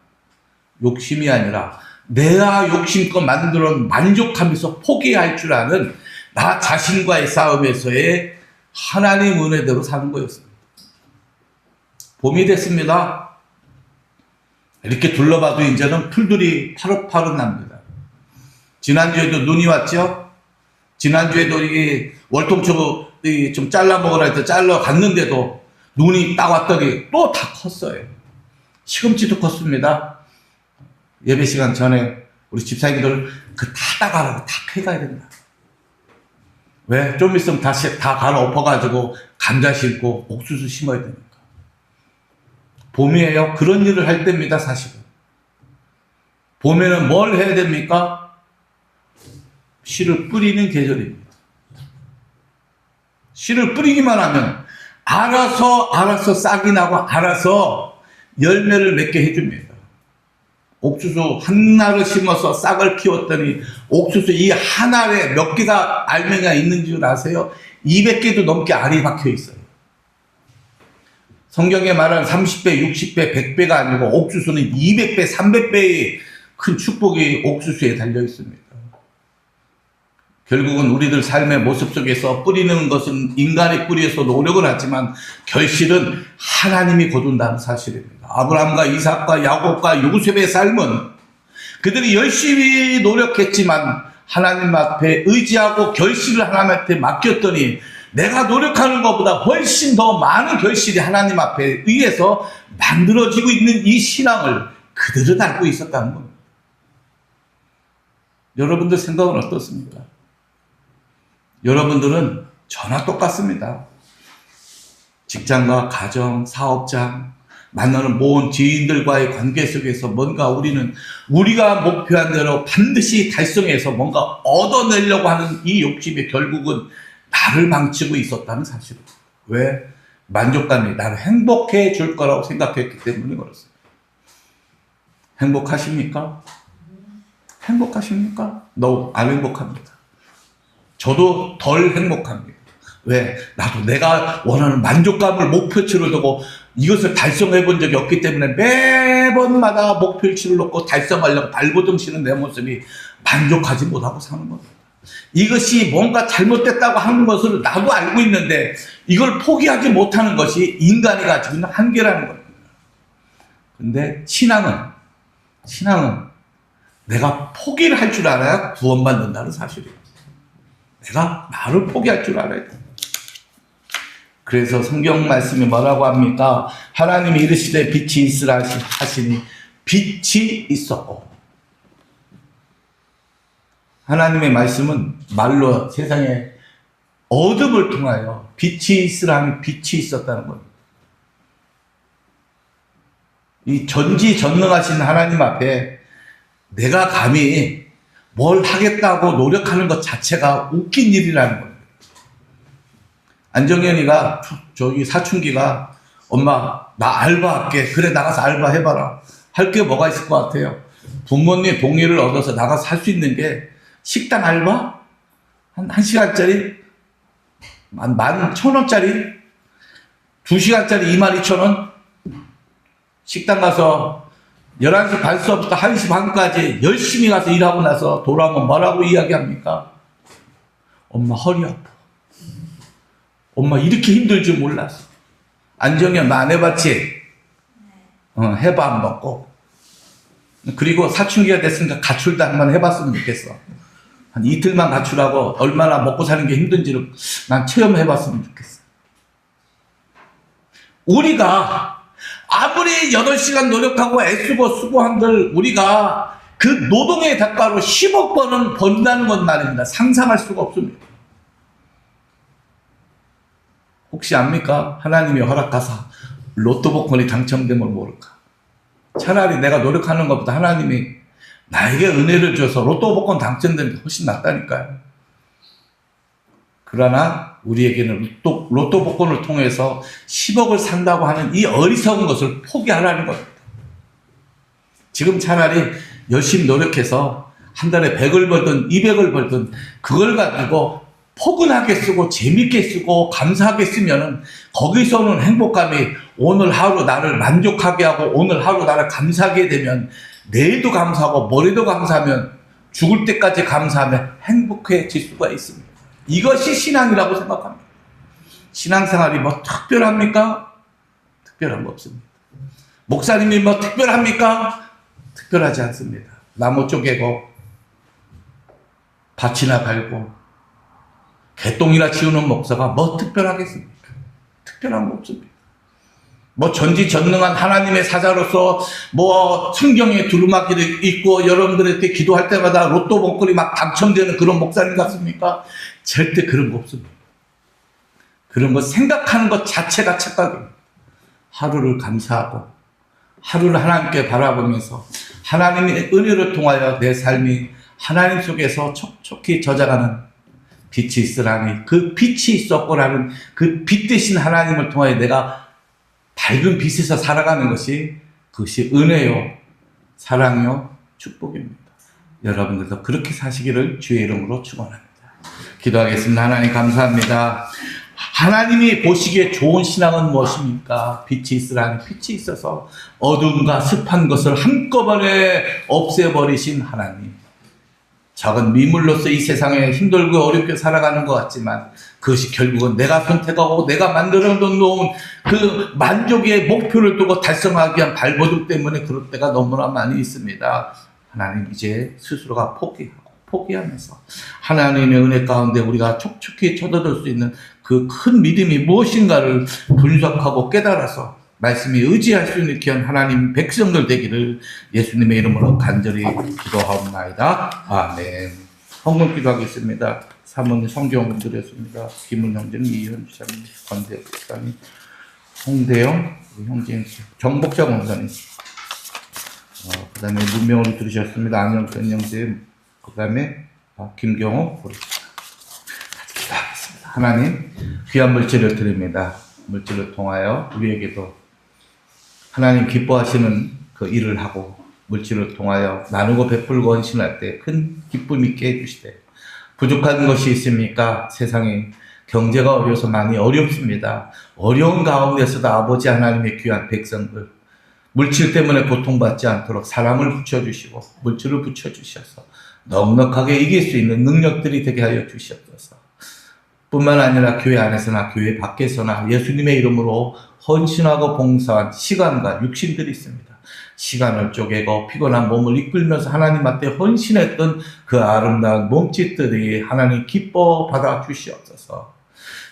Speaker 3: 내가 욕심껏 만들어 만족하면서 포기할 줄 아는 나 자신과의 싸움에서의 하나님 은혜대로 사는 거였습니다. 봄이 됐습니다. 이렇게 둘러봐도 이제는 풀들이 파릇파릇 납니다. 지난주에도 눈이 왔죠? 지난주에도 이 월통초 좀 잘라 먹으라 해서 잘라 갔는데도 눈이 딱 왔더니 또 다 컸어요. 시금치도 컸습니다. 예배 시간 전에 우리 집사님들 그 다 따가라고 다 캐가야 된다. 왜? 좀 있으면 다시 다 갈아 엎어가지고 감자 심고 옥수수 심어야 되니까. 봄이에요. 그런 일을 할 때입니다, 사실은. 봄에는 뭘 해야 됩니까? 씨를 뿌리는 계절입니다. 씨를 뿌리기만 하면 알아서 싹이 나고 알아서 열매를 맺게 해줍니다. 옥수수 하나를 심어서 싹을 키웠더니 옥수수 이 한 알에 몇 개가 알맹이가 있는 줄 아세요? 200개도 넘게 알이 박혀 있어요. 성경에 말하는 30배, 60배, 100배가 아니고 옥수수는 200배, 300배의 큰 축복이 옥수수에 달려 있습니다. 결국은 우리들 삶의 모습 속에서 뿌리는 것은 인간의 뿌리에서 노력을 하지만 결실은 하나님이 거둔다는 사실입니다. 아브라함과 이삭과 야곱과 요셉의 삶은 그들이 열심히 노력했지만 하나님 앞에 의지하고 결실을 하나님한테 맡겼더니 내가 노력하는 것보다 훨씬 더 많은 결실이 하나님 앞에 의해서 만들어지고 있는 이 신앙을 그들은 알고 있었다는 겁니다. 여러분들 생각은 어떻습니까? 여러분들은 저나 똑같습니다. 직장과 가정, 사업장, 만나는 모든 지인들과의 관계 속에서 뭔가 우리가 목표한 대로 반드시 달성해서 뭔가 얻어내려고 하는 이 욕심이 결국은 나를 망치고 있었다는 사실입니다. 왜? 만족감이 나를 행복해 줄 거라고 생각했기 때문에 그렇습니다. 행복하십니까? 행복하십니까? 너무 안 행복합니다. 저도 덜 행복합니다. 왜? 나도 내가 원하는 만족감을 목표치로 두고 이것을 달성해 본 적이 없기 때문에 매번마다 목표치를 놓고 달성하려고 발버둥 치는 내 모습이 만족하지 못하고 사는 겁니다. 이것이 뭔가 잘못됐다고 하는 것을 나도 알고 있는데 이걸 포기하지 못하는 것이 인간이 가지고 있는 한계라는 겁니다. 근데 신앙은 내가 포기를 할 줄 알아야 구원받는다는 사실이에요. 내가 나를 포기할 줄 알아야 돼. 그래서 성경 말씀이 뭐라고 합니까? 하나님이 이르시되 빛이 있으라 하시니 빛이 있었고. 하나님의 말씀은 말로 세상에 어둠을 통하여 빛이 있으라 하니 빛이 있었다는 겁니다. 이 전지전능하신 하나님 앞에 내가 감히 뭘 하겠다고 노력하는 것 자체가 웃긴 일이라는 겁니다. 안정현이가 저기 사춘기가 엄마 나 알바할게. 그래 나가서 알바해봐라. 할 게 뭐가 있을 것 같아요? 부모님 동의를 얻어서 나가서 할 수 있는 게 식당 알바? 한 시간짜리? 11,000원짜리? 2시간짜리 22,000원? 식당 가서 11시 반 수업부터 1시 반까지 열심히 가서 일하고 나서 돌아오면 뭐라고 이야기합니까? 엄마 허리 아파. 엄마 이렇게 힘들 줄 몰랐어. 안정현 나 안 해봤지? 해봐 한번 꼭. 그리고 사춘기가 됐으니까 가출도 한번 해봤으면 좋겠어. 한 이틀만 가출하고 얼마나 먹고 사는 게 힘든지를 난 체험해봤으면 좋겠어. 우리가 아무리 8시간 노력하고 애쓰고 수고한들 우리가 그 노동의 대가로 10억 번은 번다는 건 말입니다. 상상할 수가 없습니다. 혹시 압니까? 하나님이 허락하사 로또 복권이 당첨되면 모를까? 차라리 내가 노력하는 것보다 하나님이 나에게 은혜를 줘서 로또 복권 당첨되는 게 훨씬 낫다니까요. 그러나 우리에게는 로또 복권을 통해서 10억을 산다고 하는 이 어리석은 것을 포기하라는 겁니다. 지금 차라리 열심히 노력해서 한 달에 100을 벌든 200을 벌든 그걸 가지고 포근하게 쓰고 재밌게 쓰고 감사하게 쓰면은 거기서 오는 행복감이 오늘 하루 나를 만족하게 하고 오늘 하루 나를 감사하게 되면 내일도 감사하고 모레도 감사하면 죽을 때까지 감사하면 행복해질 수가 있습니다. 이것이 신앙이라고 생각합니다. 신앙생활이 뭐 특별합니까? 특별한 거 없습니다. 목사님이 뭐 특별합니까? 특별하지 않습니다. 나무 쪼개고 밭이나 갈고 개똥이나 치우는 목사가 뭐 특별하겠습니까? 특별한 거 없습니다. 뭐 전지전능한 하나님의 사자로서 뭐 성경에 두루마기를 읽고 여러분들한테 기도할 때마다 로또 복권이 막 당첨되는 그런 목사님 같습니까? 절대 그런 거 없습니다. 그런 거 생각하는 것 자체가 착각입니다. 하루를 감사하고 하루를 하나님께 바라보면서 하나님의 은혜를 통하여 내 삶이 하나님 속에서 촉촉히 젖어가는 빛이 있으라니, 그 빛이 있었고라는 그 빛 대신 하나님을 통하여 내가 밝은 빛에서 살아가는 것이, 그것이 은혜요, 사랑요, 축복입니다. 여러분들도 그렇게 사시기를 주의 이름으로 축원합니다. 기도하겠습니다. 하나님 감사합니다. 하나님이 보시기에 좋은 신앙은 무엇입니까? 빛이 있으라니, 빛이 있어서 어둠과 습한 것을 한꺼번에 없애버리신 하나님. 작은 미물로서 이 세상에 힘들고 어렵게 살아가는 것 같지만 그것이 결국은 내가 선택하고 내가 만들어 놓은 그 만족의 목표를 두고 달성하기 위한 발버둥 때문에 그럴 때가 너무나 많이 있습니다. 하나님, 이제 스스로가 포기하면서 하나님의 은혜 가운데 우리가 촉촉히 쳐들을 수 있는 그 큰 믿음이 무엇인가를 분석하고 깨달아서 말씀에 의지할 수 있는 귀한 하나님 백성들 되기를 예수님의 이름으로 간절히 기도하옵나이다. 아멘. 헌금 기도하겠습니다. 사모님 성경 드렸습니다. 김은 형제님, 이현 주사님, 권대혁 집사님, 홍대영 우리 형제님, 정복자 권사님, 그 다음에 문명으로 들으셨습니다. 안영선 형제님, 그 다음에 김경호 우리 같이 기도하겠습니다. 하나님, 귀한 물질을 드립니다. 물질을 통하여 우리에게도 하나님 기뻐하시는 그 일을 하고 물질을 통하여 나누고 베풀고 헌신할 때 큰 기쁨 있게 해주시되, 부족한 것이 있습니까? 세상에 경제가 어려워서 많이 어렵습니다. 어려운 가운데서도 아버지 하나님의 귀한 백성들, 물질 때문에 고통받지 않도록 사람을 붙여주시고 물질을 붙여주셔서 넉넉하게 이길 수 있는 능력들이 되게 하여 주시옵소서. 뿐만 아니라 교회 안에서나 교회 밖에서나 예수님의 이름으로 헌신하고 봉사한 시간과 육신들이 있습니다. 시간을 쪼개고 피곤한 몸을 이끌면서 하나님 앞에 헌신했던 그 아름다운 몸짓들이 하나님 기뻐 받아 주시옵소서.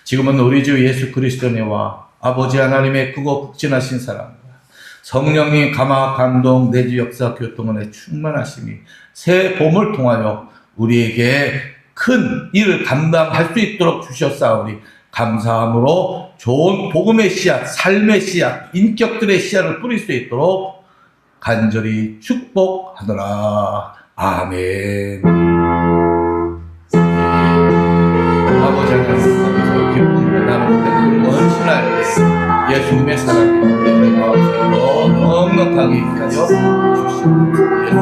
Speaker 3: 지금은 우리 주 예수 그리스도의 은혜와 아버지 하나님의 크고 극진하신 사랑과 성령님 감화 감동 내주 역사 교통은혜 충만하심이 새 봄을 통하여 우리에게 큰 일을 감당할 수 있도록 주셨사오니 감사함으로 좋은 복음의 씨앗, 삶의 씨앗, 인격들의 씨앗을 뿌릴 수 있도록 간절히 축복하노라. 아멘. 아버지 하나님, 기쁨을 나누고 원신할 때 예수님의 사랑이 우리 마음속에 넉넉하게 하여 주시옵소서.